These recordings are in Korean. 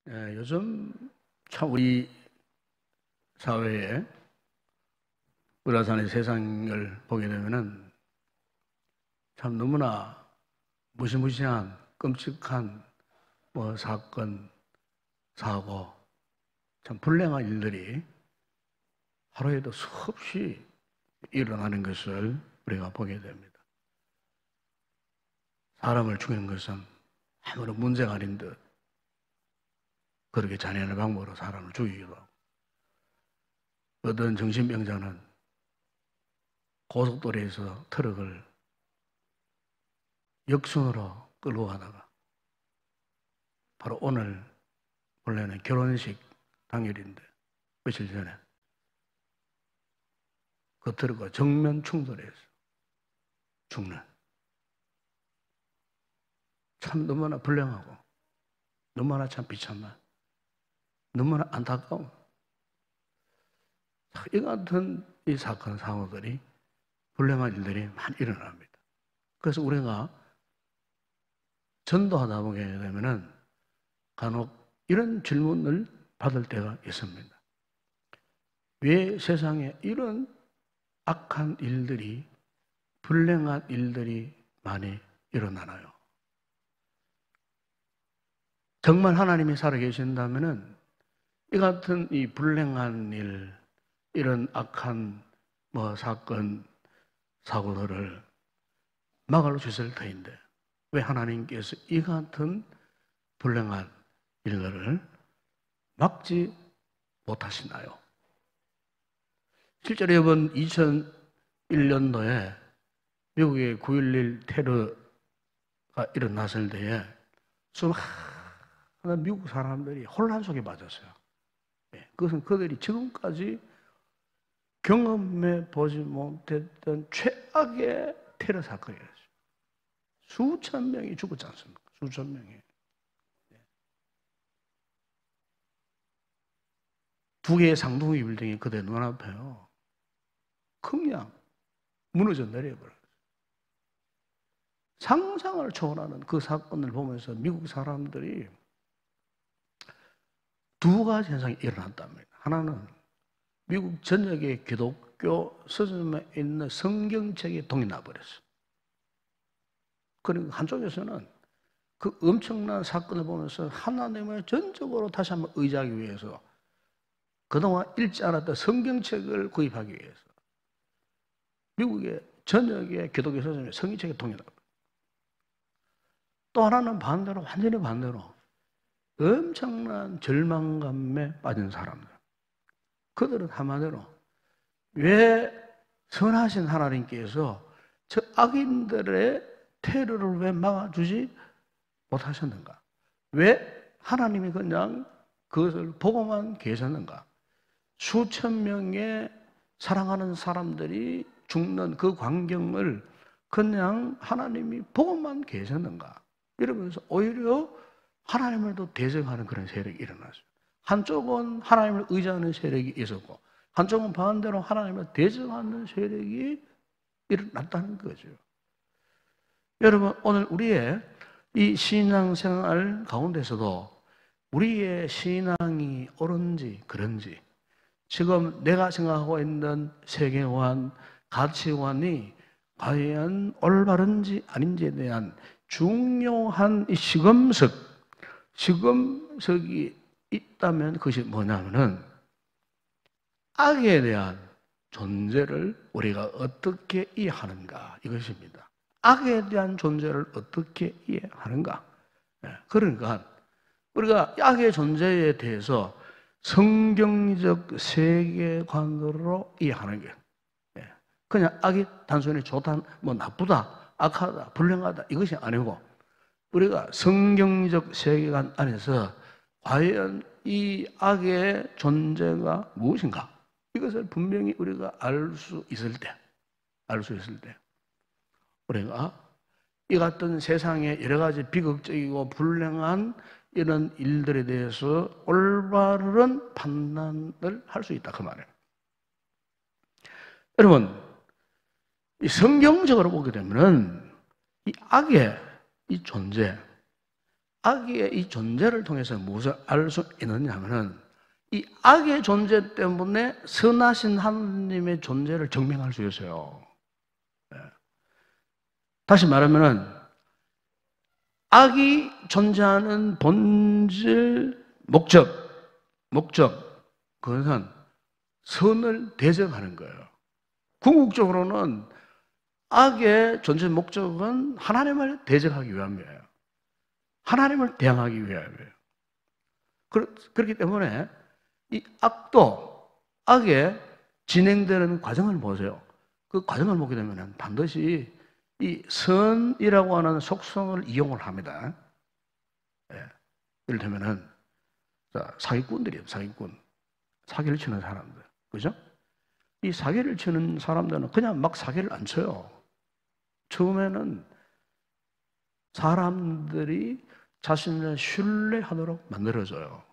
요즘 참 우리 사회에 우리가 사는 세상을 보게 되면은 참 너무나 무시무시한 끔찍한 사건, 사고, 참 불행한 일들이 하루에도 수없이 일어나는 것을 우리가 보게 됩니다. 사람을 죽이는 것은 아무런 문제가 아닌 듯 그렇게 잔인한 방법으로 사람을 죽이기도 하고, 어떤 정신병자는 고속도로에서 트럭을 역순으로 끌고 가다가 바로 오늘 원래는 결혼식 당일인데 며칠 전에 그 트럭과 정면 충돌해서 죽는, 참 너무나 불행하고 너무나 참 비참한, 너무나 안타까운 이 같은 이 사건 사고들이, 불행한 일들이 많이 일어납니다. 그래서 우리가 전도하다 보게 되면은 간혹 이런 질문을 받을 때가 있습니다. 왜 세상에 이런 악한 일들이, 불행한 일들이 많이 일어나나요? 정말 하나님이 살아계신다면은 이 같은 이 불행한 일, 이런 악한 사건, 사고들을 막을 수 있을 터인데 왜 하나님께서 이 같은 불행한 일들을 막지 못하시나요? 실제로 이번 2001년도에 미국의 9.11 테러가 일어났을 때에 수많은 미국 사람들이 혼란 속에 빠졌어요. 그것은 그들이 지금까지 경험해 보지 못했던 최악의 테러 사건이었어요. 수천 명이 죽었지 않습니까? 수천 명이. 두 개의 상둥이 빌딩이 그대 눈앞에요. 그냥 무너져 내려버려요. 상상을 초월하는 그 사건을 보면서 미국 사람들이 두 가지 현상이 일어났답니다. 하나는 미국 전역의 기독교 서점에 있는 성경책이 동이 나버렸어요. 그리고 한쪽에서는 그 엄청난 사건을 보면서 하나님을 전적으로 다시 한번 의지하기 위해서 그동안 읽지 않았던 성경책을 구입하기 위해서 미국의 전역의 기독교 서점에 성경책이 동이 나버렸어요. 또 하나는 반대로, 완전히 반대로 엄청난 절망감에 빠진 사람들. 그들은 한마디로 왜 선하신 하나님께서 저 악인들의 테러를 왜 막아주지 못하셨는가? 왜 하나님이 그냥 그것을 보고만 계셨는가? 수천 명의 사랑하는 사람들이 죽는 그 광경을 그냥 하나님이 보고만 계셨는가? 이러면서 오히려 하나님을 더 대적하는 그런 세력이 일어났어요. 한쪽은 하나님을 의지하는 세력이 있었고 한쪽은 반대로 하나님을 대적하는 세력이 일어났다는 거죠. 여러분, 오늘 우리의 이 신앙생활 가운데서도 우리의 신앙이 옳은지 그런지, 지금 내가 생각하고 있는 세계관, 가치관이 과연 올바른지 아닌지에 대한 중요한 이 시금석이 있다면 그것이 뭐냐면은 악에 대한 존재를 우리가 어떻게 이해하는가, 이것입니다. 악에 대한 존재를 어떻게 이해하는가. 그러니까 우리가 악의 존재에 대해서 성경적 세계관으로 이해하는 게, 그냥 악이 단순히 좋다, 나쁘다, 악하다, 불행하다 이것이 아니고 우리가 성경적 세계관 안에서 과연 이 악의 존재가 무엇인가, 이것을 분명히 우리가 알 수 있을 때 우리가 이 같은 세상의 여러 가지 비극적이고 불행한 이런 일들에 대해서 올바른 판단을 할 수 있다, 그 말이에요. 여러분, 이 성경적으로 보게 되면은 이 악의 이 존재, 악의 이 존재를 통해서 무엇을 알 수 있느냐 하면은 이 악의 존재 때문에 선하신 하나님의 존재를 증명할 수 있어요. 다시 말하면은 악이 존재하는 본질, 목적, 그것은 선을 대적하는 거예요. 궁극적으로는 악의 존재 목적은 하나님을 대적하기 위함이에요. 하나님을 대항하기 위함이에요. 그렇기 때문에 이 악도 악에 진행되는 과정을 보세요. 그 과정을 보게 되면 반드시 이 선이라고 하는 속성을 이용을 합니다. 이를테면은 사기꾼들이에요. 사기를 치는 사람들, 그죠? 이 사기를 치는 사람들은 그냥 막 사기를 안 쳐요. 처음에는 사람들이 자신을 신뢰하도록 만들어줘요.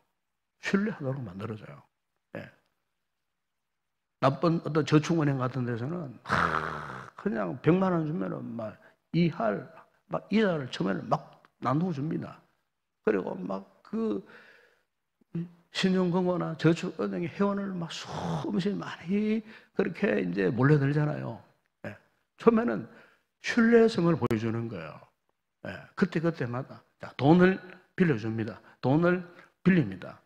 나쁜 어떤 저축은행 같은 데서는 그냥 100만 원 주면은 막 이자를 처음에는 막 나누어 줍니다. 그리고 막 그 신용금고나 저축은행의 회원을 막 수없이 많이 그렇게 이제 몰려들잖아요. 처음에는 신뢰성을 보여주는 거예요. 그때마다 돈을 빌려줍니다. 돈을 빌립니다.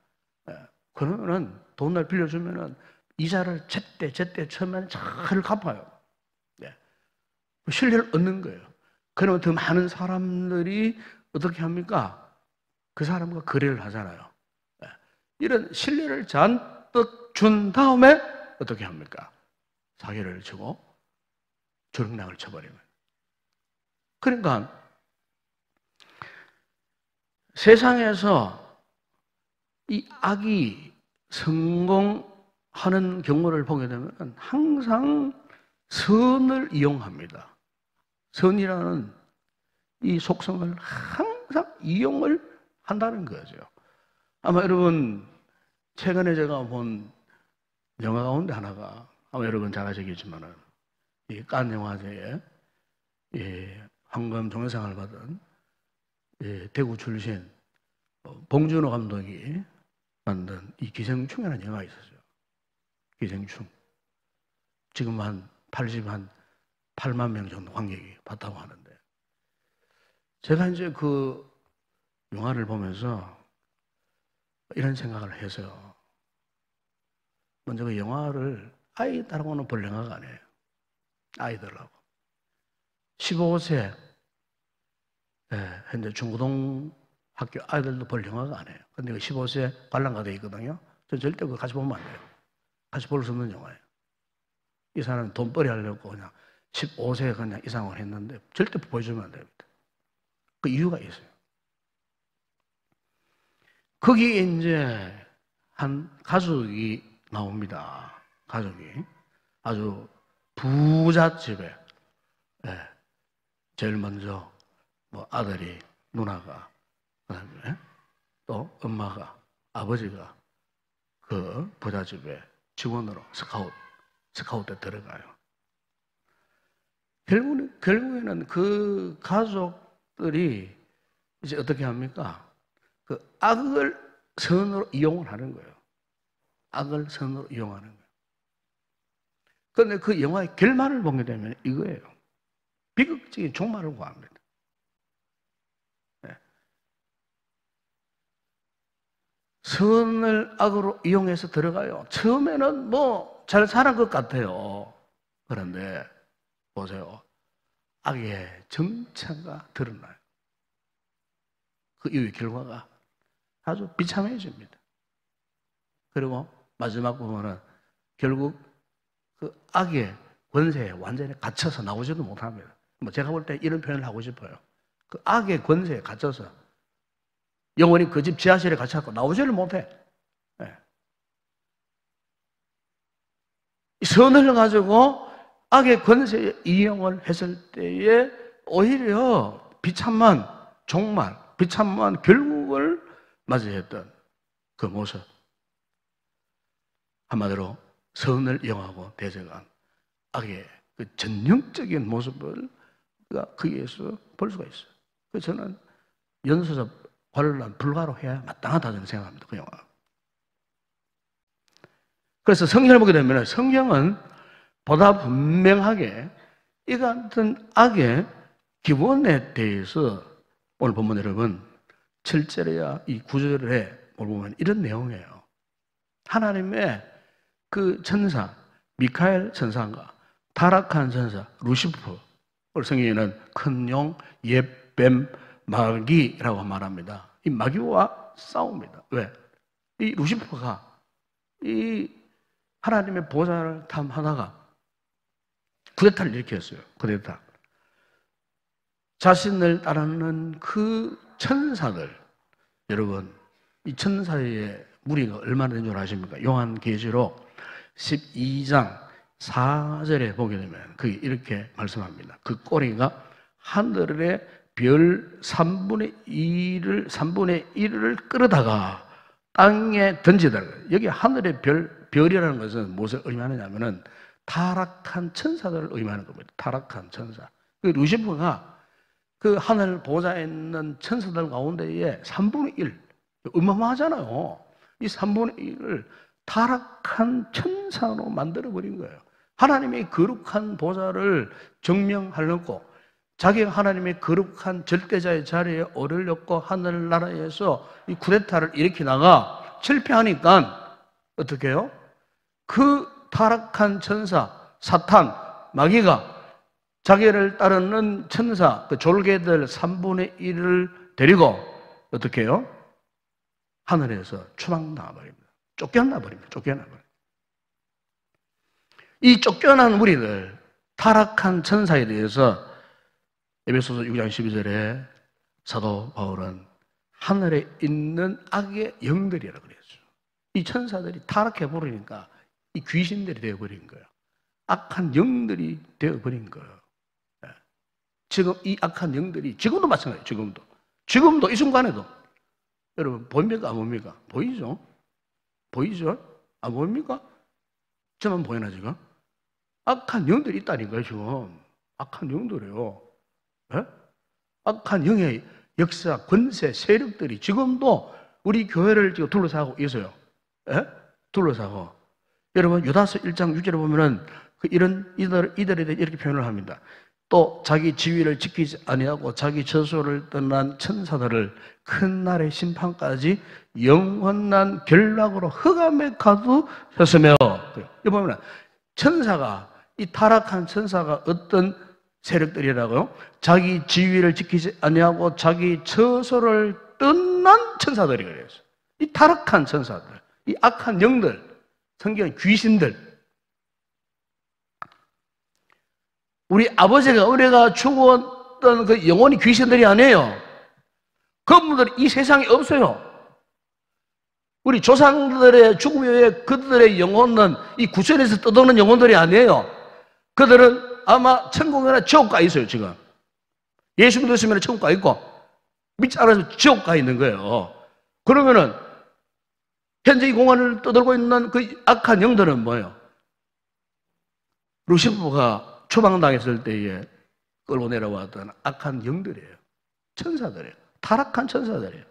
그러면은 돈을 빌려주면은 이자를 제때 처음에는 잘 갚아요. 신뢰를 얻는 거예요. 그러면 더 많은 사람들이 어떻게 합니까? 그 사람과 거래를 하잖아요. 이런 신뢰를 잔뜩 준 다음에 어떻게 합니까? 사기를 치고 주력량을 쳐버리는 거예요. 그러니까 세상에서 이 악이 성공하는 경우를 보게 되면 항상 선을 이용합니다. 선이라는 이 속성을 항상 이용을 한다는 거죠. 아마 여러분 최근에 제가 본 영화 가운데 하나가 아마 여러분 잘 아시겠지만은 이 칸 영화제에 황금 종려상을 받은 대구 출신 봉준호 감독이 만든 이 기생충이라는 영화가 있었어요. 기생충. 지금 한 8만 명 정도 관객이 봤다고 하는데, 제가 이제 그 영화를 보면서 이런 생각을 해서요. 먼저 그 영화를 아이들하고는 볼 영화가 아니에요. 아이들하고. 15세, 현재 중고등 학교 아이들도 볼 영화가 아니에요. 근데 그 15세 관람가 되어 있거든요. 전 절대 그거 같이 보면 안 돼요. 같이 볼 수 없는 영화예요. 이 사람은 돈벌이 하려고 그냥 15세 그냥 이상을 했는데 절대 보여주면 안 됩니다. 그 이유가 있어요. 거기에 이제 한 가족이 나옵니다. 가족이. 아주 부잣집에, 제일 먼저 뭐 아들이, 누나가, 그다음에 또 엄마가, 아버지가 그 부잣집에 직원으로 스카우트에 들어가요. 결국에는 그 가족들이 이제 어떻게 합니까? 그 악을 선으로 이용을 하는 거예요. 악을 선으로 이용하는 거예요. 그런데 그 영화의 결말을 보게 되면 이거예요. 비극적인 종말을 구합니다. 선을 악으로 이용해서 들어가요. 처음에는 뭐 잘 사는 것 같아요. 그런데 보세요. 악의 정체가 드러나요. 그 이후의 결과가 아주 비참해집니다. 그리고 마지막 부분은 결국 그 악의 권세에 완전히 갇혀서 나오지도 못합니다. 뭐 제가 볼 때 이런 표현을 하고 싶어요. 그 악의 권세에 갇혀서 영원히 그 집 지하실에 갇혀서 나오지를 못해. 선을 가지고 악의 권세에 이용을 했을 때에 오히려 비참한 종말, 비참한 결국을 맞이했던 그 모습. 한마디로 선을 이용하고 대적한 악의 그 전형적인 모습을 우리가 거기에서 볼 수가 있어요. 그래서 저는 연소적 환란 불가로 해야 마땅하다 저는 생각합니다. 그 영화. 그래서 성경을 보게 되면 성경은 보다 분명하게 이 같은 악의 기본에 대해서 오늘 본문 여러분 7절에야 이 9절에 보면 이런 내용이에요. 하나님의 그 천사 미카엘 천사가 타락한 천사 루시퍼, 성경에는 큰 용, 옛뱀, 마귀라고 말합니다. 이 마귀와 싸웁니다. 왜? 이 루시퍼가 이 하나님의 보좌를 탐하다가 쿠데타를 일으켰어요. 쿠데타. 자신을 따르는 그 천사들, 여러분 이 천사의 무리가 얼마나 된 줄 아십니까? 요한계시록 12장 4절에 보게 되면 그게 이렇게 말씀합니다. 그 꼬리가 하늘의 별 3분의 1을 끌어다가 땅에 던지다가, 여기 하늘의 별이라는 것은 무엇을 의미하느냐면은 타락한 천사들을 의미하는 겁니다. 타락한 천사. 그 루시퍼가 그 하늘 보좌에 있는 천사들 가운데에 3분의 1, 어마어마하잖아요. 이 3분의 1을 타락한 천사로 만들어버린 거예요. 하나님의 거룩한 보좌를 정명하려고 자기가 하나님의 거룩한 절대자의 자리에 오르려고 하늘나라에서 이 쿠데타를 일으키다가 실패하니까 어떻게 해요? 그 타락한 천사, 사탄, 마귀가 자기를 따르는 천사, 그 졸개들 3분의 1을 데리고 어떻게 해요? 하늘에서 추방당해버립니다. 쫓겨나버립니다. 이 쫓겨난 무리들, 타락한 천사에 대해서 에베소서 6장 12절에 사도 바울은 하늘에 있는 악의 영들이라고 그랬어요. 이 천사들이 타락해버리니까 이 귀신들이 되어버린 거예요. 악한 영들이 되어버린 거예요. 지금 이 악한 영들이 지금도 마찬가지예요. 지금도 이 순간에도 여러분 보입니까? 안 보입니까? 보이죠? 안 보입니까? 저만 보이나 지금? 악한 영들이 있다니까요. 지금 악한 영들이에요. 네? 악한 영의 역사, 권세, 세력들이 지금도 우리 교회를 지금 둘러싸고 있어요. 네? 둘러싸고. 여러분 유다서 1장 6절에 보면은 이런 이들에 대해 이렇게 표현을 합니다. 또 자기 지위를 지키지 아니하고 자기 저소를 떠난 천사들을 큰 날의 심판까지 영원한 결락으로 흑암에 가두셨으며, 여기 보면 천사가, 이 타락한 천사가 어떤 세력들이라고요? 자기 지위를 지키지 아니하고 자기 저소를 떠난 천사들이 그래요. 이 타락한 천사들, 이 악한 영들, 성경 귀신들. 우리 아버지가 은혜가 죽었던 그 영혼이 귀신들이 아니에요. 그분들이 이 세상에 없어요. 우리 조상들의 죽음 이후에 그들의 영혼은 이 구천에서 떠도는 영혼들이 아니에요. 그들은 아마 천국이나 지옥 가 있어요. 지금 예수 믿으시면 천국 가 있고 믿지 않아서 지옥 가 있는 거예요. 그러면은 현재 이 공간을 떠들고 있는 그 악한 영들은 뭐예요? 루시퍼가 추방당했을 때에 끌고 내려왔던 악한 영들이에요. 천사들이에요. 타락한 천사들이에요.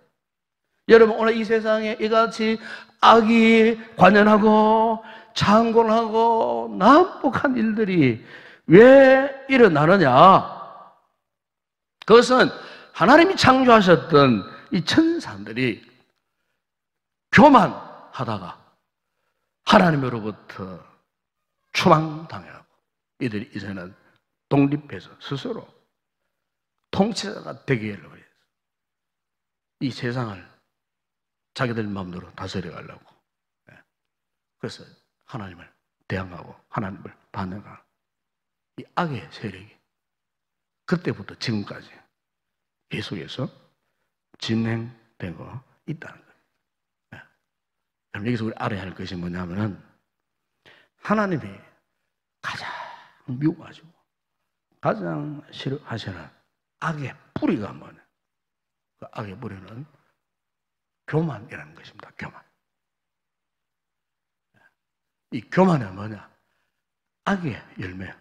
여러분 오늘 이 세상에 이같이 악이 관연하고 창궐하고 난폭한 일들이 왜 일어나느냐? 그것은 하나님이 창조하셨던 이 천사들이 교만하다가 하나님으로부터 추방당하고 이들이 이제는 독립해서 스스로 통치자가 되게 하려고 해서 이 세상을 자기들 마음대로 다스려 가려고. 그래서 하나님을 대항하고 하나님을 반역하는 이 악의 세력이 그때부터 지금까지 계속해서 진행되고 있다는 거예요. 여기서 우리 알아야 할 것이 뭐냐면은 하나님이 가장 미워가지고 가장 싫어하시는 악의 뿌리가 뭐냐? 그 악의 뿌리는 교만이라는 것입니다. 교만. 이 교만은 뭐냐? 악의 열매.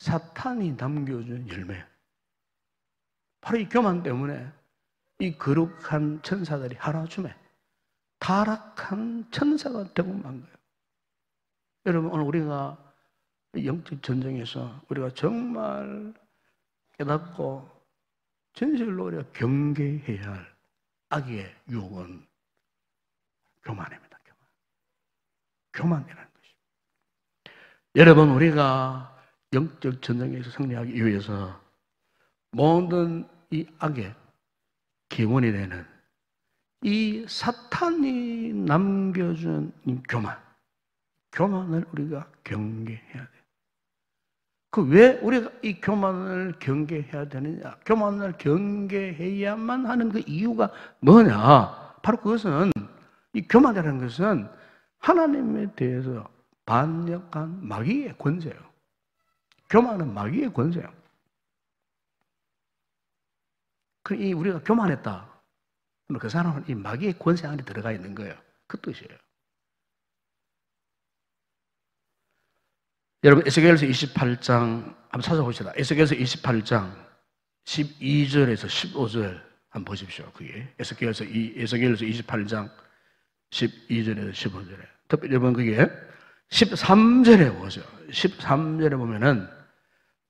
사탄이 남겨준 열매. 바로 이 교만 때문에 이 거룩한 천사들이 하루아침에 타락한 천사가 되고 만 거예요. 여러분, 오늘 우리가 영적 전쟁에서 우리가 정말 깨닫고 진실로 우리가 경계해야 할 악의 유혹은 교만입니다. 교만이라는 것입니다. 여러분, 우리가 영적 전쟁에서 승리하기 위해서 모든 이 악의 기원이 되는 이 사탄이 남겨준 이 교만을 우리가 경계해야 돼요. 그 왜 우리가 이 교만을 경계해야 되느냐? 교만을 경계해야만 하는 그 이유가 뭐냐? 바로 그것은, 이 교만이라는 것은 하나님에 대해서 반역한 마귀의 권세예요. 교만은 마귀의 권세예요. 우리가 교만했다. 그 사람은 이 마귀의 권세 안에 들어가 있는 거예요. 그 뜻이에요. 여러분, 에스겔서 28장 한번 찾아보시다. 에스겔서 28장 12절에서 15절 한번 보십시오. 그게 에스겔서 28장 12절에서 15절에. 특별히 여러분, 그게 13절에 보세요. 13절에 보면은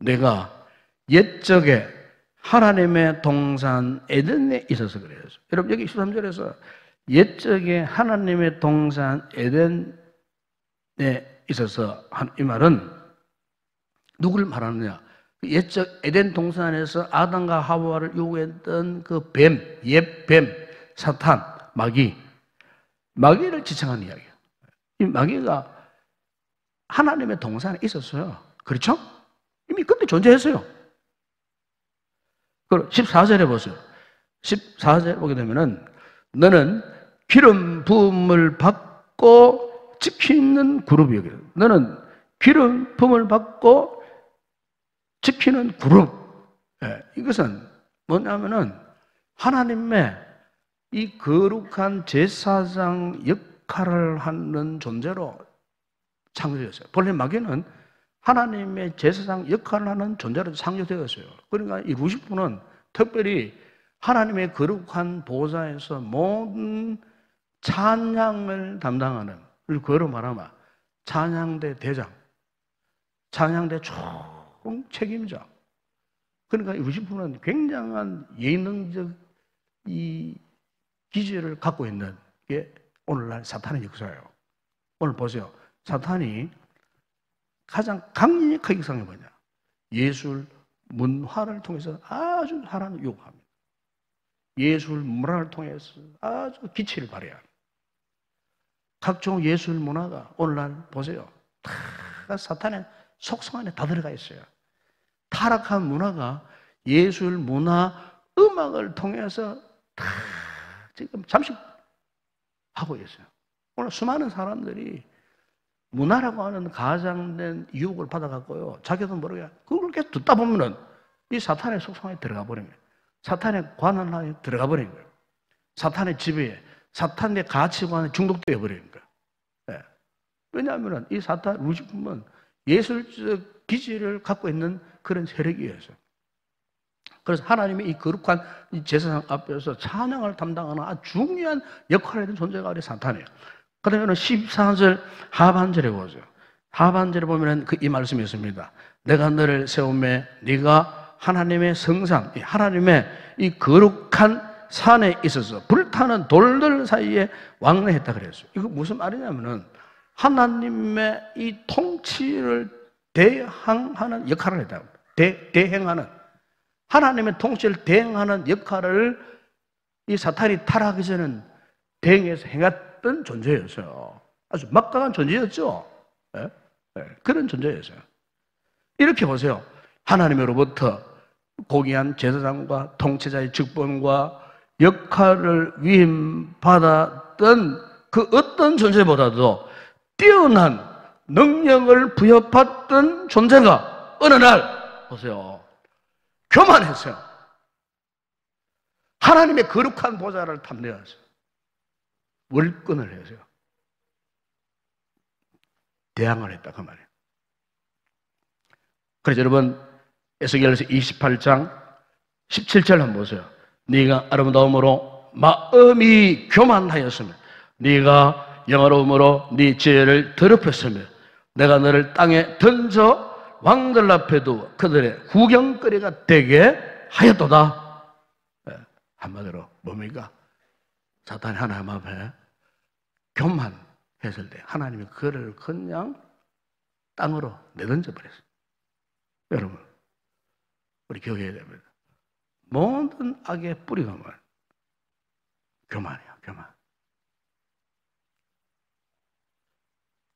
내가 옛적에 하나님의 동산 에덴에 있어서 그래요. 여러분, 여기 13절에서 옛적에 하나님의 동산 에덴에 있어서 이 말은 누구를 말하느냐? 옛적 에덴 동산에서 아담과 하와를 유혹했던 그 옛 뱀, 사탄, 마귀를 지칭하는 이야기예요. 이 마귀가 하나님의 동산에 있었어요. 그렇죠? 이미 그때 존재했어요. 그리고 14절에 보세요. 14절에 보게 되면은 너는 기름 부음을 받고 지키는 그룹이에요. 너는 기름 부음을 받고 지키는 그룹. 예, 이것은 뭐냐면은 하나님의 이 거룩한 제사장 역할을 하는 존재로 창조되었어요. 본래 마귀는 하나님의 제사장 역할을 하는 존재로 창조되었어요. 그러니까 이 루시퍼는 특별히 하나님의 거룩한 보좌에서 모든 찬양을 담당하는, 그거로 말하면 찬양대 대장, 찬양대 총 책임자. 그러니까 이 루시퍼는 굉장한 예능적 이 기질을 갖고 있는 게 오늘날 사탄의 역사예요. 오늘 보세요. 사탄이 가장 강력하게 역사한 게 뭐냐? 예술, 문화를 통해서 아주 사람을 유혹합니다. 예술, 문화를 통해서 아주 기치를 발휘합니다. 각종 예술 문화가 오늘날 보세요. 다 사탄의 속성 안에 다 들어가 있어요. 타락한 문화가 예술, 문화, 음악을 통해서 다 지금 잠식하고 있어요. 오늘 수많은 사람들이 문화라고 하는 가장된 유혹을 받아갖고요. 자기도 모르게 그걸 계속 듣다 보면은 이 사탄의 속성에 들어가 버린 거예요. 사탄의 관한하에 들어가 버린 거예요. 사탄의 지배에, 사탄의 가치관에 중독되어 버리는 거예요. 네. 왜냐하면 이 사탄, 루시퍼는 예술적 기질을 갖고 있는 그런 세력이어서. 그래서 하나님의 이 거룩한 이 제사장 앞에서 찬양을 담당하는 아주 중요한 역할을 하는 존재가 우리 사탄이에요. 그 다음에 14절 하반절에 보세요. 하반절에 보면 이 말씀이 있습니다. 내가 너를 세우매 네가 하나님의 성산, 하나님의 이 거룩한 산에 있어서 불타는 돌들 사이에 왕래했다 그랬어요. 이거 무슨 말이냐면은 하나님의 이 통치를 대항하는 역할을 했다. 대행하는 하나님의 통치를 대행하는 역할을 이 사탄이 타락하기 전에는 대행해서 행했던 존재였어요. 아주 막강한 존재였죠. 네? 네. 그런 존재였어요. 이렇게 보세요. 하나님으로부터 고귀한 제사장과 통치자의 직분과 역할을 위임받았던 그 어떤 존재보다도 뛰어난 능력을 부여받던 존재가 어느 날 보세요. 교만했어요. 하나님의 거룩한 보좌를 탐내었어요. 월권을 했어요. 대항을 했다 그 말이에요. 그래서 여러분 에스겔서 28장 17절 한번 보세요. 네가 아름다움으로 마음이 교만하였으며 네가 영화로움으로 네 죄를 더럽혔으며 내가 너를 땅에 던져 왕들 앞에 두어 그들의 구경거리가 되게 하였도다. 한마디로 뭡니까? 사탄이 하나님 앞에 교만했을 때 하나님이 그를 그냥 땅으로 내던져 버렸어요. 여러분, 우리 기억해야 됩니다. 모든 악의 뿌리가 뭐예요? 교만이에요, 교만.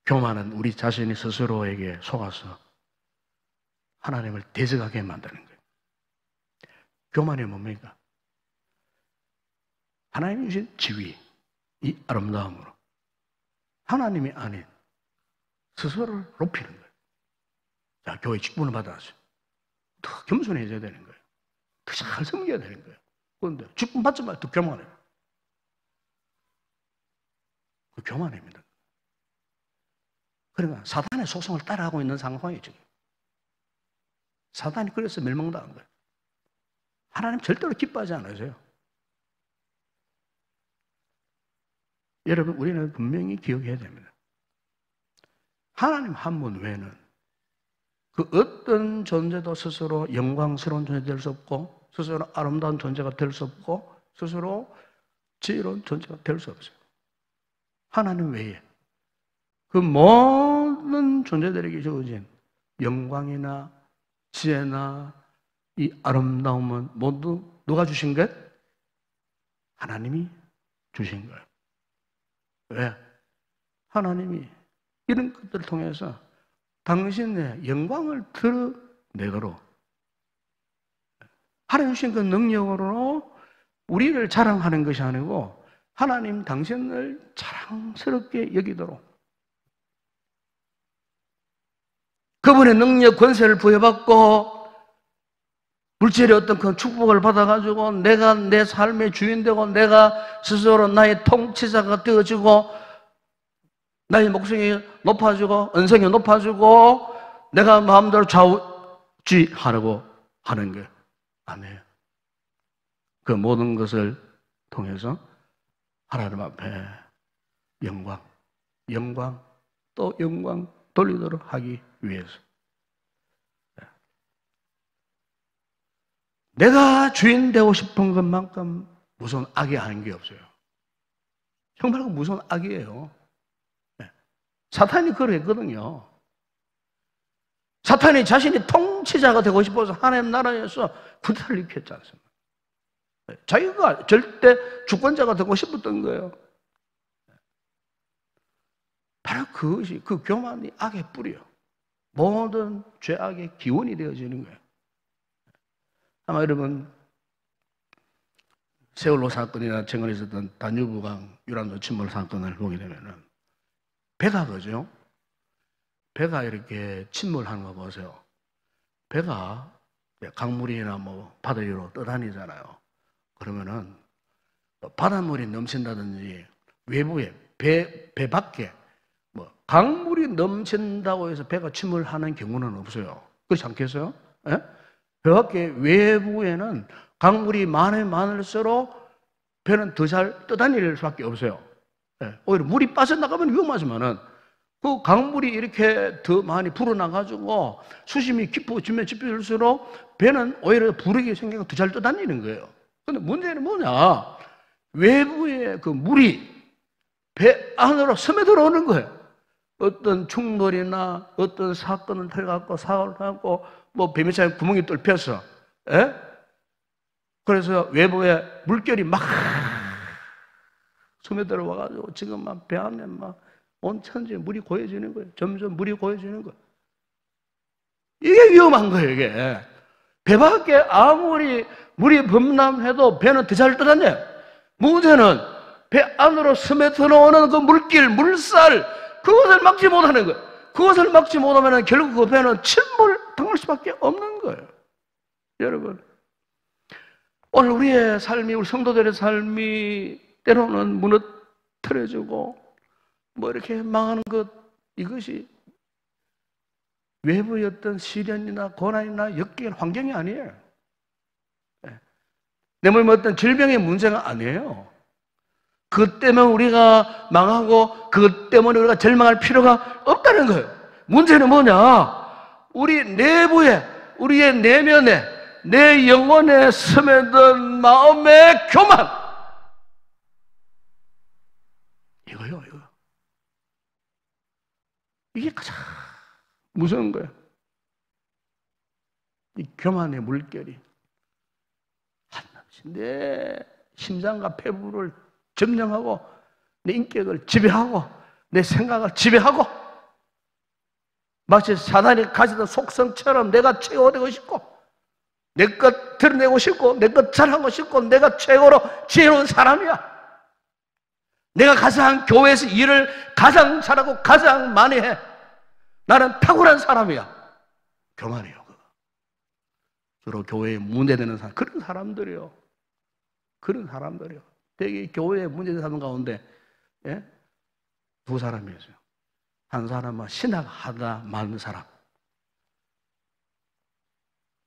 교만은 우리 자신이 스스로에게 속아서 하나님을 대적하게 만드는 거예요. 교만이 뭡니까? 하나님이 주신 지위, 이 아름다움으로 하나님이 아닌 스스로를 높이는 거예요. 자, 교회 직분을 받아서 더 겸손해져야 되는 거예요. 더 잘 섬겨야 되는 거예요. 그런데 직분 받지 말고 더 교만해요. 그 교만입니다. 그러니까 사탄의 속성을 따라하고 있는 상황이에요, 지금. 사탄이 그래서 멸망당한 거예요. 하나님 절대로 기뻐하지 않으세요. 여러분, 우리는 분명히 기억해야 됩니다. 하나님 한 분 외에는 그 어떤 존재도 스스로 영광스러운 존재 될 수 없고, 스스로 아름다운 존재가 될 수 없고, 스스로 지혜로운 존재가 될 수 없어요. 하나님 외에 그 모든 존재들에게 주어진 영광이나 지혜나 이 아름다움은 모두 누가 주신 것? 하나님이 주신 거예요. 왜? 하나님이 이런 것들을 통해서 당신의 영광을 드러내도록 하나님 주신 그 능력으로 우리를 자랑하는 것이 아니고 하나님 당신을 자랑스럽게 여기도록 그분의 능력, 권세를 부여받고 물질의 어떤 그 축복을 받아가지고 내가 내 삶의 주인 되고 내가 스스로 나의 통치자가 되어지고 나의 목숨이 높아지고 은성이 높아지고 내가 마음대로 좌우지하려고 하는 게 아니에요. 그 모든 것을 통해서 하나님 앞에 영광 또 영광 돌리도록 하기 위해서 내가 주인 되고 싶은 것만큼 무서운 악이 아닌 게 없어요. 정말 그 무서운 악이에요. 사탄이 그랬거든요. 사탄이 자신이 통치자가 되고 싶어서 하나님 나라에서 구타를 일으켰지 않습니까? 자기가 절대 주권자가 되고 싶었던 거예요. 바로 그것이 그 교만이 악의 뿌리요. 모든 죄악의 기원이 되어지는 거예요. 아마 여러분 세월호 사건이나 최근에 있었던 다뉴브강 유람선 침몰 사건을 보게 되면은 배가 그죠? 배가 이렇게 침몰하는 거 보세요. 배가 강물이나 뭐 바다 위로 떠다니잖아요. 그러면은 바닷물이 넘친다든지 외부에 배 밖에 뭐 강물이 넘친다고 해서 배가 침몰하는 경우는 없어요. 그렇지 않겠어요? 예? 배 밖에 외부에는 강물이 많을수록 배는 더 잘 떠다닐 수밖에 없어요. 예. 오히려 물이 빠져나가면 위험하지만은 그 강물이 이렇게 더 많이 불어나가지고 수심이 깊어지면 깊어질수록 배는 오히려 부르게 생기고 더 잘 떠다니는 거예요. 근데 문제는 뭐냐? 외부의 그 물이 배 안으로 스며들어오는 거예요. 어떤 충돌이나 어떤 사건을 터져갖고 사고를 하고 뭐 배미차에 구멍이 뚫혀서, 예? 그래서 외부에 물결이 막 스며들어 와가지고 지금 막 배 안에 막 온 천지에 물이 고여지는 거예요. 점점 물이 고여지는 거예요. 이게 위험한 거예요, 이게. 배 밖에 아무리 물이 범람해도 배는 더 잘 떠다녀요. 문제는 배 안으로 스며들어오는 그 물길, 물살, 그것을 막지 못하는 거예요. 그것을 막지 못하면 결국 그 배는 침몰당할 수밖에 없는 거예요. 여러분, 오늘 우리의 삶이, 우리 성도들의 삶이 때로는 무너뜨려지고 뭐 이렇게 망하는 것, 이것이 외부의 어떤 시련이나 고난이나 역경의 환경이 아니에요. 내 몸에 어떤 질병의 문제가 아니에요. 그것 때문에 우리가 망하고 그것 때문에 우리가 절망할 필요가 없다는 거예요. 문제는 뭐냐? 우리 내부에, 우리의 내면에, 내 영혼에 스며든 마음의 교만. 이거요, 이거. 이게 가장 무서운 거예요. 이 교만의 물결이 한없이 내 심장과 폐부를 점령하고 내 인격을 지배하고 내 생각을 지배하고 마치 사단이 가지던 속성처럼 내가 최고되고 싶고 내 것 드러내고 싶고 내 것 잘하고 싶고 내가 최고로 지혜로운 사람이야. 내가 가장 교회에서 일을 가장 잘하고 가장 많이 해. 나는 탁월한 사람이야. 교만이에요. 주로 교회에 문제되는 사람, 그런 사람들이요. 그런 사람들이요. 되게 교회에 문제되는 사람 가운데 두 사람이 있어요. 한 사람은 신학하다 많은 사람.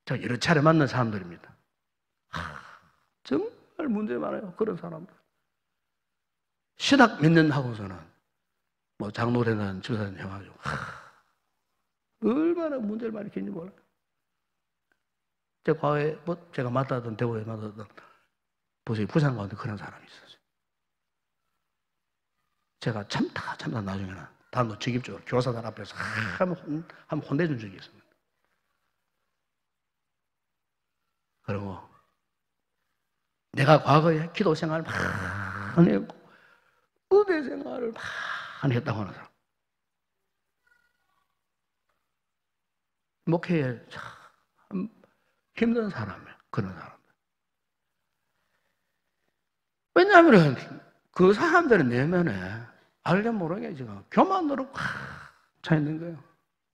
제가 여러 차례 만난 사람들입니다. 정말 문제 많아요. 그런 사람들. 신학 몇 년 하고서는 뭐 장로 되는 집사님 해가지고 얼마나 문제를 많이 겪는지 몰라요. 제 과거에 제가 맡았던 대구에 맡았던 보세요. 부산 가운데 그런 사람이 있었어요. 제가 참다 나중에는 단도 직입적으로 교사들 앞에서 한번 혼내준 적이 있습니다. 그리고 내가 과거에 기도 생활을 많이 했고 의대 생활을 많이 했다고 하는 사람. 목회에 참 힘든 사람이에요. 그런 사람들. 왜냐하면 그 사람들의 내면에 알게 모르게 지금 교만으로 차 있는 거예요.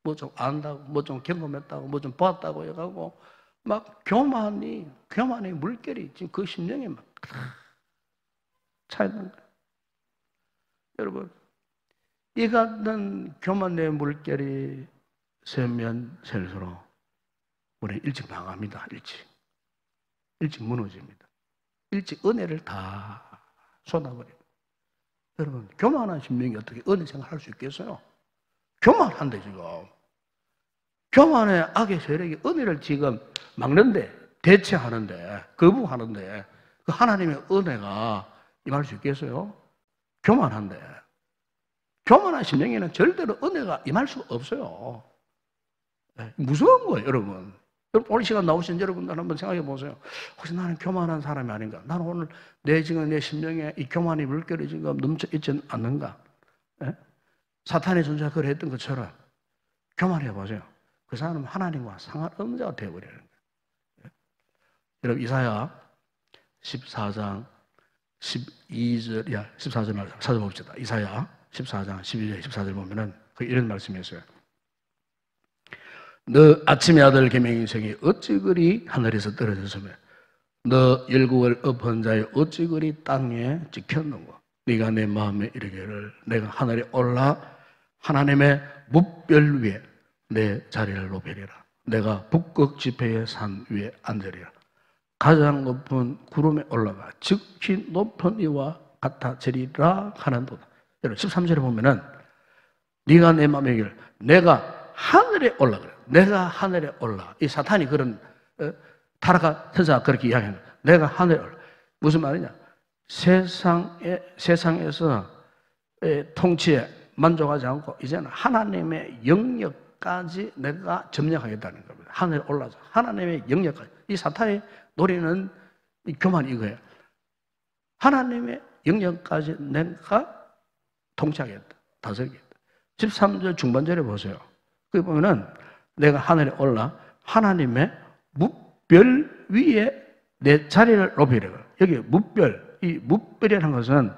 뭐 좀 안다고, 뭐 좀 경험했다고, 뭐 좀 봤다고 해가고 막 교만의 물결이 지금 그 심령에 막 차 있는 거예요. 여러분, 이 같은 교만의 물결이 세면 셀수록 우리는 일찍 망합니다. 일찍 무너집니다. 일찍 은혜를 다 쏟아버립니다. 여러분, 교만한 심령이 어떻게 은혜 생활할 수 있겠어요? 교만한데 지금. 교만의 악의 세력이 은혜를 지금 막는데, 대체하는데, 거부하는데 그 하나님의 은혜가 임할 수 있겠어요? 교만한데. 교만한 심령에는 절대로 은혜가 임할 수가 없어요. 무서운 거예요, 여러분. 오늘 시간 나오신 여러분들 한번 생각해 보세요. 혹시 나는 교만한 사람이 아닌가? 나는 오늘 지금 내 심령에 이 교만의 물결이 지금 넘쳐 있지 않는가? 사탄의 존재가 그래 했던 것처럼 교만해 보세요. 그 사람은 하나님과 상관없는 자가 되어버리는 거예요. 여러분, 이사야 14장 12절, 14절 말씀 찾아봅시다. 이사야 14장 12절, 14절 보면은 이런 말씀이 있어요. 너 아침의 아들 계명인생이 어찌 그리 하늘에서 떨어졌으며 너 열국을 엎은 자의 어찌 그리 땅에 찍혔는고 네가 내 마음에 이르기를 내가 하늘에 올라 하나님의 뭇별 위에 내 자리를 높이리라. 내가 북극 지폐의 산 위에 앉으리라. 가장 높은 구름에 올라가 즉히 높은 이와 같아지리라 하는도다. 여러분 13절에 보면은 네가 내 마음에 이르기를 내가 하늘에 올라 그래. 내가 하늘에 올라. 이 사탄이 그런 타락한 천사가 그렇게 이야기하는 거야. 내가 하늘에 올라. 무슨 말이냐? 세상에서 통치에 만족하지 않고 이제는 하나님의 영역까지 내가 점령하겠다는 겁니다. 하늘에 올라서 하나님의 영역까지. 이 사탄이 노리는 이 교만이 이거예요. 하나님의 영역까지 내가 통치하겠다. 다스리겠다. 13절 중반절에 보세요. 거기 보면은 내가 하늘에 올라 하나님의 뭇별 위에 내 자리를 높이려고. 여기 뭇별, 이 뭇별이라는 것은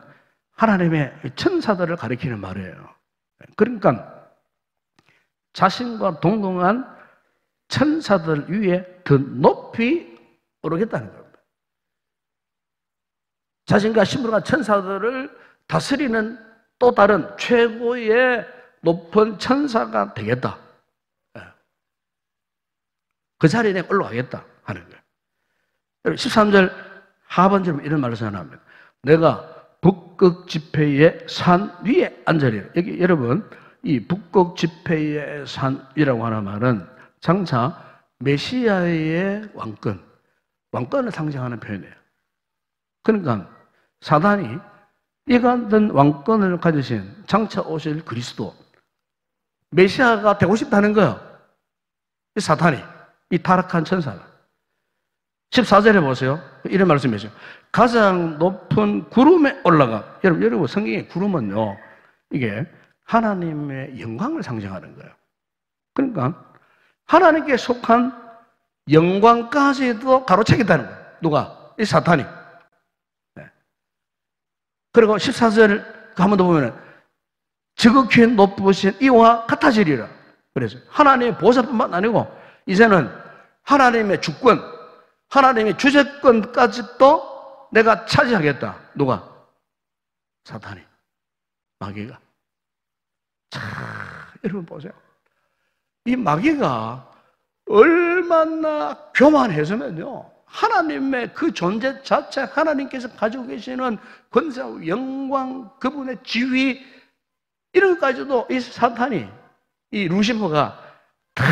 하나님의 천사들을 가리키는 말이에요. 그러니까 자신과 동등한 천사들 위에 더 높이 오르겠다는 겁니다. 자신과 신분과 천사들을 다스리는 또 다른 최고의 높은 천사가 되겠다. 그 자리에 내가 올라가겠다 하는 거예요. 13절 하반절에 이런 말을 전합니다. 내가 북극 지폐의 산 위에 앉으리라. 여기 여러분, 이 북극 지폐의 산이라고 하는 말은 장차 메시아의 왕권을 상징하는 표현이에요. 그러니까 사단이 이 같은 왕권을 가지신 장차 오실 그리스도, 메시아가 되고 싶다는 거예요. 이 사탄이, 이 타락한 천사가. 14절에 보세요. 이런 말씀이죠. 가장 높은 구름에 올라가. 여러분, 성경의 구름은요, 이게 하나님의 영광을 상징하는 거예요. 그러니까 하나님께 속한 영광까지도 가로채겠다는 거예요. 누가? 이 사탄이. 네. 그리고 14절 한 번 더 보면 지극히 높으신 이와 같아지리라. 그래서 하나님의 보좌뿐만 아니고 이제는 하나님의 주권, 하나님의 주재권까지도 내가 차지하겠다. 누가? 사탄이, 마귀가. 자, 여러분 보세요. 이 마귀가 얼마나 교만해서면요, 하나님의 그 존재 자체, 하나님께서 가지고 계시는 권세와 영광, 그분의 지위, 이런 것까지도 이 사탄이, 이 루시퍼가 다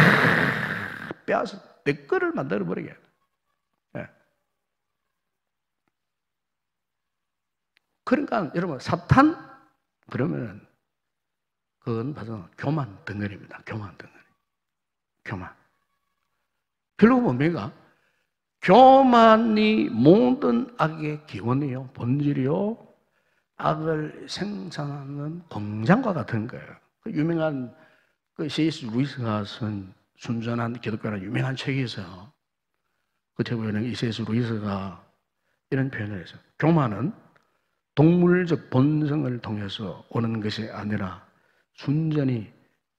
빼앗아 내 거를 만들어버리게. 네. 그러니까 여러분, 사탄 그러면 그건 바로 교만 덩어리입니다. 교만 덩어리. 교만. 결국 뭡니까? 교만이 모든 악의 기원이요, 본질이요, 악을 생산하는 공장과 같은 거예요. 그 유명한 그 C.S. 루이스가 쓴 순전한 기독교라는 유명한 책이 있어요. 그 책에 보면 이 C.S. 루이스가 이런 표현을 했어요. 교만은 동물적 본성을 통해서 오는 것이 아니라 순전히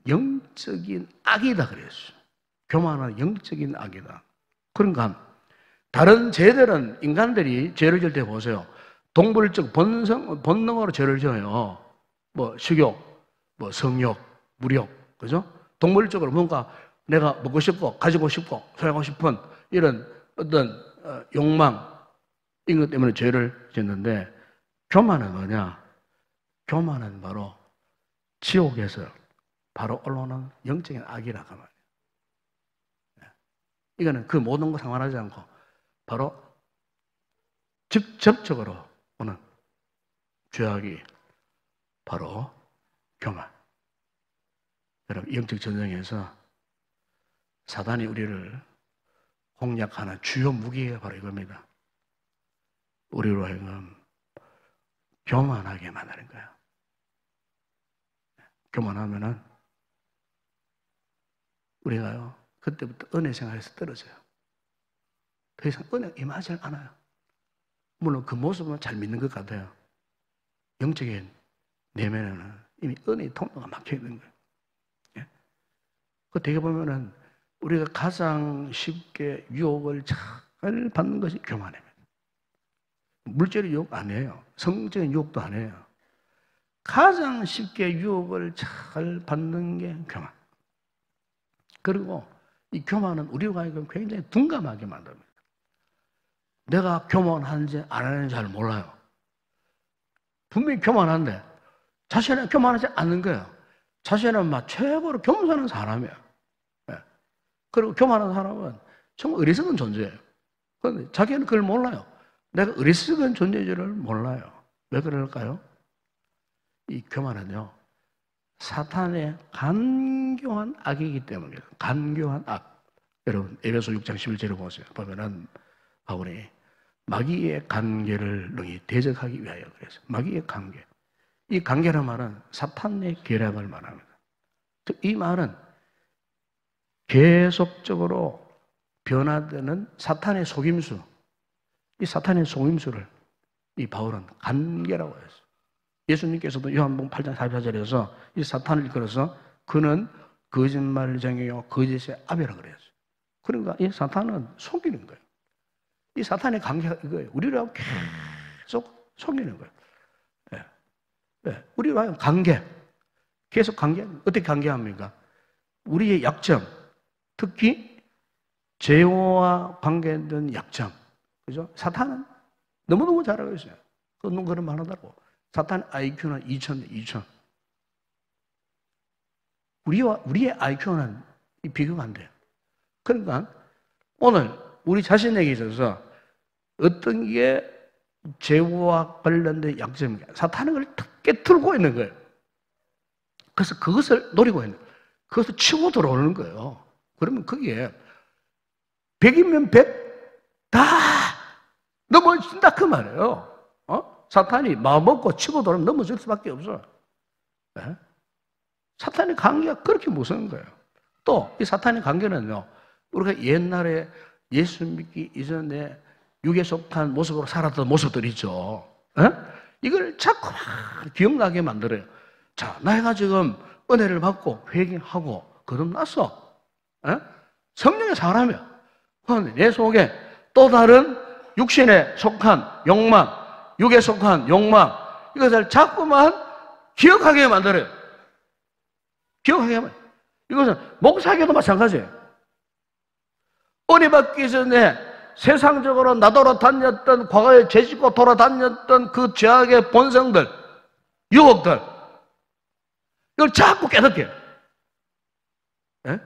영적인 악이다 그랬어요. 교만은 영적인 악이다. 그러니까 다른 죄들은 인간들이 죄를 질 때 보세요. 동물적 본능으로 죄를 져요. 뭐 식욕, 뭐 성욕, 무력, 그죠? 동물적으로 뭔가 내가 먹고 싶고, 가지고 싶고, 소유하고 싶은 이런 어떤 욕망, 이것 때문에 죄를 짓는데, 교만은 뭐냐? 교만은 바로 지옥에서 바로 올라오는 영적인 악이라고 말이에요. 이거는 그 모든 거 상관하지 않고 바로 직접적으로 오는 죄악이 바로 교만. 여러분, 영적 전쟁에서 사단이 우리를 공략하는 주요 무기가 바로 이겁니다. 우리로 하여금 교만하게 만드는 거예요. 교만하면은 우리가요, 그때부터 은혜 생활에서 떨어져요. 더 이상 은혜 임하지 않아요. 물론 그 모습은 잘 믿는 것 같아요. 영적인 내면에는 이미 은혜의 통로가 막혀 있는 거예요. 예? 그 되게 보면은 우리가 가장 쉽게 유혹을 잘 받는 것이 교만입니다. 물질의 유혹 아니에요. 성적인 유혹도 아니에요. 가장 쉽게 유혹을 잘 받는 게 교만. 그리고 이 교만은 우리가 하여금 굉장히 둔감하게 만듭니다. 내가 교만하는지 안 하는지 잘 몰라요. 분명히 교만한데 자신은 교만하지 않는 거예요. 자신은 막 최고로 겸손한 사람이에요. 네. 그리고 교만한 사람은 정말 어리석은 존재예요. 그런데 자기는 그걸 몰라요. 내가 어리석은 존재인 줄을 몰라요. 왜 그럴까요? 이 교만은요, 사탄의 간교한 악이기 때문이에요. 간교한 악. 여러분, 에베소 6장 11절을 보세요. 보면은 바울이 마귀의 관계를 능히 대적하기 위하여 그래서 마귀의 관계. 이 관계란 말은 사탄의 계략을 말합니다. 즉, 이 말은 계속적으로 변화되는 사탄의 속임수. 이 사탄의 속임수를 이 바울은 관계라고 했어요. 예수님께서도 요한복음 8장 44절에서 이 사탄을 이끌어서 그는 거짓말쟁이요 거짓의 아비라고 그랬어요. 그러니까 이 사탄은 속이는 거예요. 이 사탄의 관계가 이거예요. 우리를 계속 속이는 거예요. 네. 네. 우리와 관계, 계속 관계, 어떻게 관계합니까? 우리의 약점, 특히 죄와 관계된 약점, 그죠? 사탄은 너무너무 잘하고 있어요. 그런 그런 말하다고. 사탄 IQ는 2000. 우리의 IQ는 비교가 안 돼요. 그러니까 오늘 우리 자신에게 있어서 어떤 게 죄와 관련된 약점인가? 사탄은 그걸 깨뚫고 있는 거예요. 그래서 그것을 노리고 있는 거예요. 그것을 치고 들어오는 거예요. 그러면 거기에 100이면 100 다 넘어진다 그 말이에요. 사탄이 마음 먹고 치고 들어오면 넘어질 수밖에 없어요. 네? 사탄의 관계가 그렇게 무서운 거예요. 또 이 사탄의 관계는요, 우리가 옛날에 예수 믿기 이전에 육에 속한 모습으로 살았던 모습들 있죠. 에? 이걸 자꾸 기억나게 만들어요. 자, 내가 지금 은혜를 받고 회개하고 거듭났어. 에? 성령의 사람이야. 내 속에 또 다른 육신에 속한 욕망, 육에 속한 욕망, 이것을 자꾸만 기억하게 만들어요. 기억하게 만들어요. 이것은 목사에게도 마찬가지예요. 은혜 받기 전에 세상적으로 나돌아다녔던 과거에 죄짓고 돌아다녔던 그 죄악의 본성들, 유혹들, 이걸 자꾸 깨닫게 해요. 예?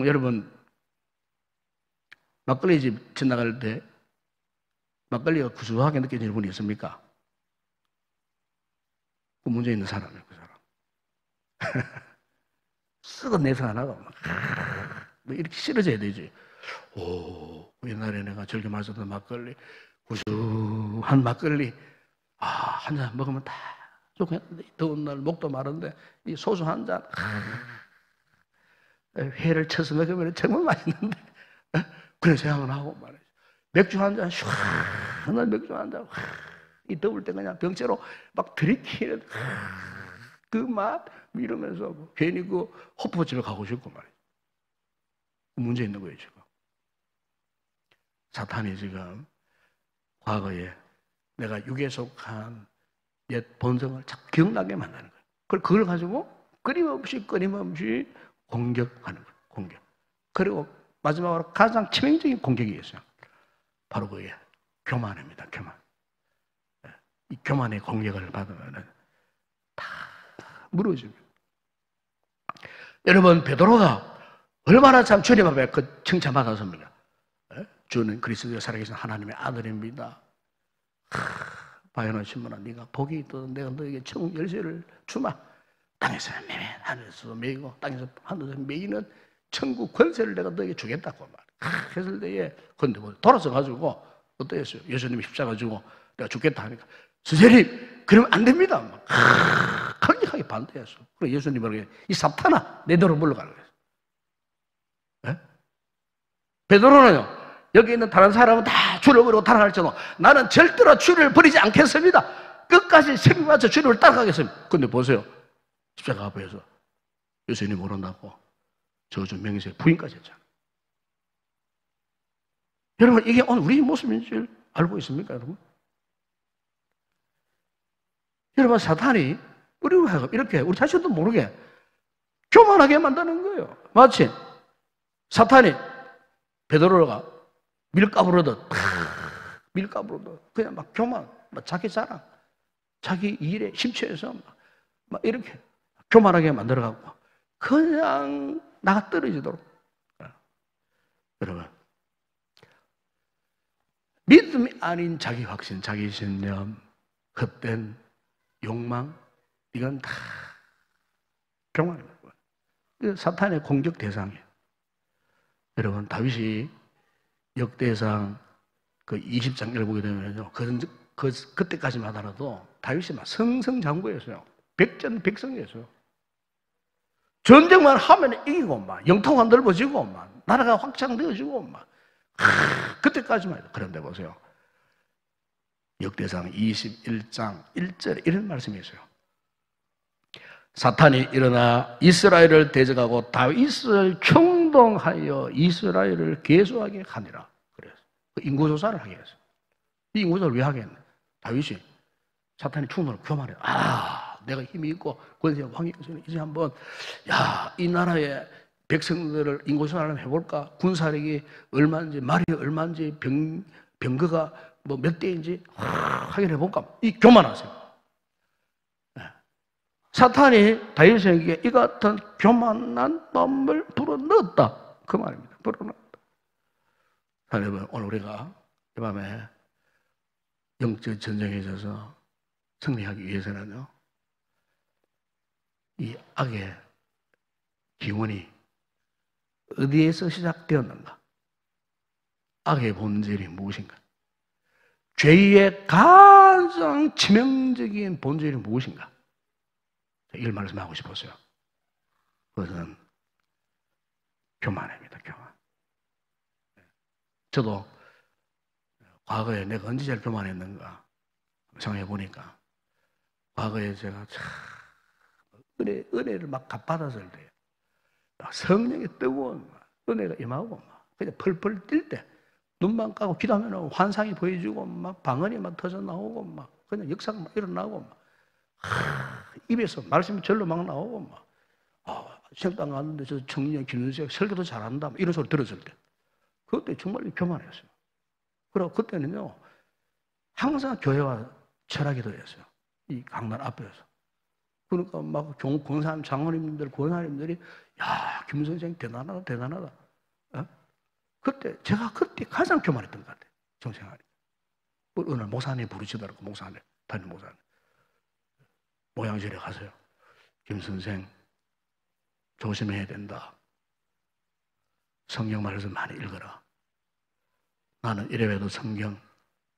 여러분, 막걸리 집 지나갈 때 막걸리가 구수하게 느껴지는 분이 있습니까? 그 문제 있는 사람이에요, 그 사람. 썩은 내성 하나가 막 뭐 이렇게 싫어져야 되지. 오, 옛날에 내가 즐겨 마셨던 막걸리, 구수한 막걸리, 한 잔 먹으면 다 좋겠는데, 더운 날 목도 마른데 이 소주 한 잔, 회를 쳐서 먹으면 정말 맛있는데, 그런 생각을 하고 말이죠. 맥주 한 잔, 시원한 맥주 한 잔, 이 더울 때 그냥 병째로 막 들이키는 그 맛 이러면서 괜히 그 호프집에 가고 싶고 말이죠. 문제 있는 거예요, 지금. 사탄이 지금 과거에 내가 육에 속한 옛 본성을 자꾸 기억나게 만드는 거예요. 그걸 가지고 끊임없이 공격하는 거예요. 공격. 그리고 마지막으로 가장 치명적인 공격이 있어요. 바로 그게 교만입니다. 교만. 이 교만의 공격을 받으면 다 무너집니다. 여러분, 베드로가 얼마나 참 주님 앞에 그 칭찬받았습니까? 주는 그리스도의 살아계신 하나님의 아들입니다. 바요나 신문아, 네가 복이 있거든 내가 너에게 천국 열쇠를 주마. 땅에서 매매, 하늘에서 매이고 땅에서 하늘에서 매이는 천국 권세를 내가 너에게 주겠다고 말이야. 했을 때에 근데 뭐 돌아서 가지고 어떠했어요? 예수님이 십자가 지고 내가 죽겠다 하니까 선생님 그러면 안 됩니다. 막 강력하게 반대했어. 그래서 예수님에게 이 사탄아 내대로 물러가라고 했어. 네? 베드로는요, 여기 있는 다른 사람은 다 주를 버리고 따라갈지도 나는 절대로 주를 버리지 않겠습니다. 끝까지 생명마저 주를 따라가겠습니다. 근데 보세요, 십자가 앞에서 예수님 모른다고 저주 맹세 부인까지 했잖아요. 여러분, 이게 오늘 우리 모습인 줄 알고 있습니까, 여러분? 여러분, 사탄이 우리로 하여금 이렇게 우리 자신도 모르게 교만하게 만드는 거예요. 마치 사탄이 베드로가 밀가부르듯 그냥 막 교만, 막 자기 자랑, 자기 일에 심취해서 막 이렇게 교만하게 만들어가고 그냥 나가 떨어지도록. 여러분, 믿음이 아닌 자기 확신, 자기 신념, 헛된 욕망, 이건 다 교만입니다. 사탄의 공격 대상이에요. 여러분, 다윗이 역대상 그 20장을 보게 되면요, 그때까지만 하더라도 다윗이 막 승승장구했어요. 백전백승이었어요. 전쟁만 하면 이기고 막 영토가 넓어지고 막 나라가 확장되어지고 막 그때까지만 해도. 그런데 보세요, 역대상 21장 1절에 이런 말씀이 있어요. 사탄이 일어나 이스라엘을 대적하고 다윗을 충동하여 이스라엘을 계수하게 하니라. 그래서 인구조사를 하게 했어요. 이 인구조사를 왜 하게 했나? 다윗이 사탄이 충동을 교만해. 내가 힘이 있고 권세가 왕이 있으니 이제 한번 이 나라의 백성들을 인구조사를 해볼까? 군사력이 얼마인지, 말이 얼마인지, 병거가 뭐 몇 대인지 확인해 볼까? 이 교만하세요. 사탄이 다윗에게 이 같은 교만한 마음을 불어넣었다. 그 말입니다. 불어넣었다. 여러분, 오늘 우리가 이 밤에 영적 전쟁에 있어서 승리하기 위해서는요, 이 악의 기원이 어디에서 시작되었는가? 악의 본질이 무엇인가? 죄의 가장 치명적인 본질이 무엇인가? 이걸 말씀하고 싶었어요. 그것은 교만입니다. 교만. 저도 과거에 내가 언제 제일 교만했는가 생각해 보니까 과거에 제가 참 은혜를 막 갚받았을 때 성령의 뜨거운 은혜가 임하고 막 그냥 펄펄 뛸 때 눈만 까고 기도하면 환상이 보여주고 막 방언이 막 터져 나오고 막 그냥 역사가 막 일어나고 막 입에서 말씀이 절로 막 나오고 막 생당 갔는데 저 청년 김윤수가 설교도 잘한다 이런 소리 들었을 때 그때 정말 교만했어요. 그리고 그때는요 항상 교회와 철학이 들어있어요. 이 강단 앞에서. 그러니까 막 권사님, 장로님들, 권사님들이 야, 김 선생 대단하다, 대단하다. 어? 제가 그때 가장 교만했던 것 같아요. 정생활이. 어느 목사님 부르시더라고, 목사님, 담임 목사님. 모양실에 가세요. 김 선생, 조심해야 된다. 성경 말씀 많이 읽어라. 나는 이래봬도 성경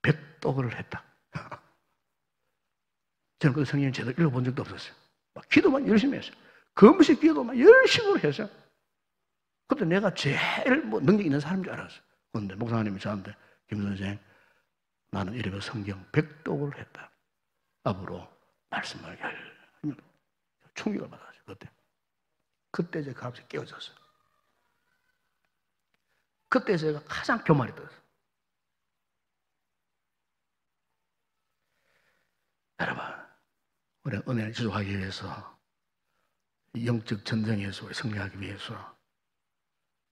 100독을 했다. 저는 그 성경 제대로 읽어본 적도 없었어요. 막 기도만 열심히 했어요. 금식 기도만 열심히 했어요. 그때 내가 제일 뭐 능력 있는 사람인 줄 알았어요. 그런데 목사님이 저한테 김 선생 나는 이래봬도 성경 100독을 했다. 앞으로 말씀을 열심히 충격을 받았어요. 그때 제가 갑자기 깨어졌어요. 그때 제가 가장 교만이 들었어요. 여러분, 우리 은혜를 지속하기 위해서 영적 전쟁에서 승리하기 위해서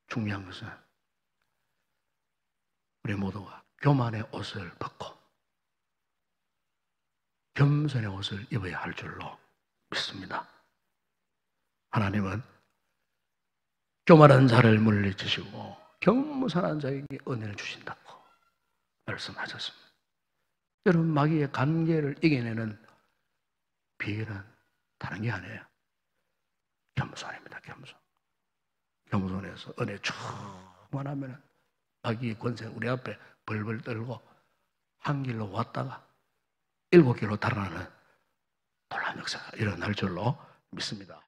중요한 것은 우리 모두가 교만의 옷을 벗고 겸손의 옷을 입어야 할 줄로 믿습니다. 하나님은 교만한 자를 물리치시고 겸손한 자에게 은혜를 주신다고 말씀하셨습니다. 여러분, 마귀의 관계를 이겨내는 비결은 다른 게 아니에요. 겸손입니다. 겸손. 겸손해서 은혜 충만하면 마귀의 권세 우리 앞에 벌벌 떨고 한 길로 왔다가 7길로 달아나는 놀라운 역사가 일어날 줄로 믿습니다.